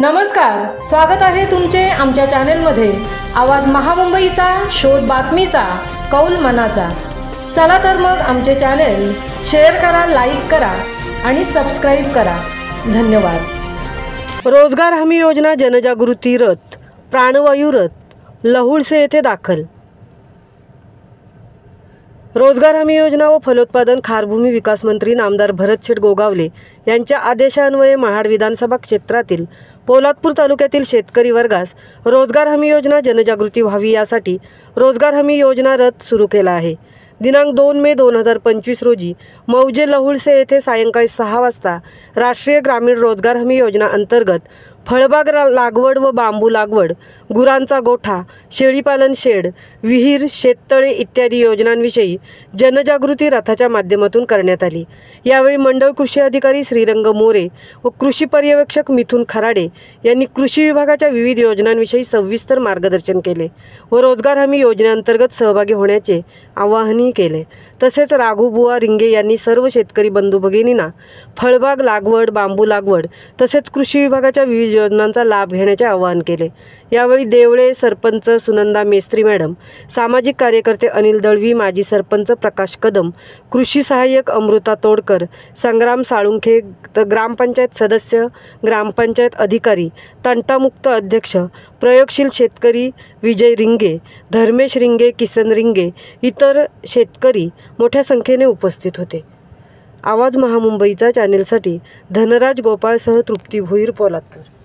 नमस्कार, स्वागत आहे तुमचे आमच्या चॅनेलमध्ये। आवाज महामुंबईचा, शोध बातमीचा, कौल मनाचा। चला तर मग आमचे चॅनेल शेअर करा, लाईक करा आणि सबस्क्राइब करा। धन्यवाद। रोजगार हमी योजना जनजागृती रथ, प्राणवायू रथ लहुळसे येथे दाखल। रोजगार हमी योजना व फलोत्पादन खारभूमी विकास मंत्री नामदार भरतशेठ गोगावले यांच्या आदेशान्वये महाड विधानसभा क्षेत्रातील पोलादपूर तालुक्यातील शेतकरी वर्गास रोजगार हमी योजना जनजागृती व्हावी यासाठी रोजगार हमी योजना रथ सुरू केला आहे। दिनांक 2 मे 2025 रोजी मौजे लहुळसे येथे सायंकाळी 6 वाजता राष्ट्रीय ग्रामीण रोजगार हमी योजना अंतर्गत फळबाग लागवड व बांबू लागवड, गुरांचा गोठा, शेळीपालन शेड, विहीर, शेततळे इत्यादी योजनांविषयी जनजागृती रथाच्या माध्यमातून करण्यात आली। यावेळी मंडळ कृषी अधिकारी श्रीरंग मोरे व कृषी पर्यवेक्षक मिथुन खराडे यांनी कृषी विभागाच्या विविध योजनांविषयी सविस्तर मार्गदर्शन केले व रोजगार हमी योजनेअंतर्गत सहभागी होण्याचे आवाहनही केले। तसेच राघुबुवा रिंगे यांनी सर्व शेतकरी बंधू भगिनींना फळबाग लागवड, बांबू लागवड तसेच कृषी विभागाच्या विविध योजनांचा लाभ घेण्याचे आवाहन केले। यावेळी देवळे सरपंच सुनंदा मेस्त्री मॅडम, सामाजिक कार्यकर्ते अनिल दळवी, माजी सरपंच प्रकाश कदम, कृषी सहाय्यक अमृता तोडकर, संग्राम साळुंखे, ग्रामपंचायत सदस्य, ग्रामपंचायत अधिकारी, तंटामुक्त अध्यक्ष, प्रयोगशील शेतकरी विजय रिंगे, धर्मेश रिंगे, किसन रिंगे इतर शेतकरी मोठ्या संख्येने उपस्थित होते। आवाज महामुंबईचा चॅनेलसाठी धनराज गोपाळसह तृप्ती भोईर, पोलादपूर।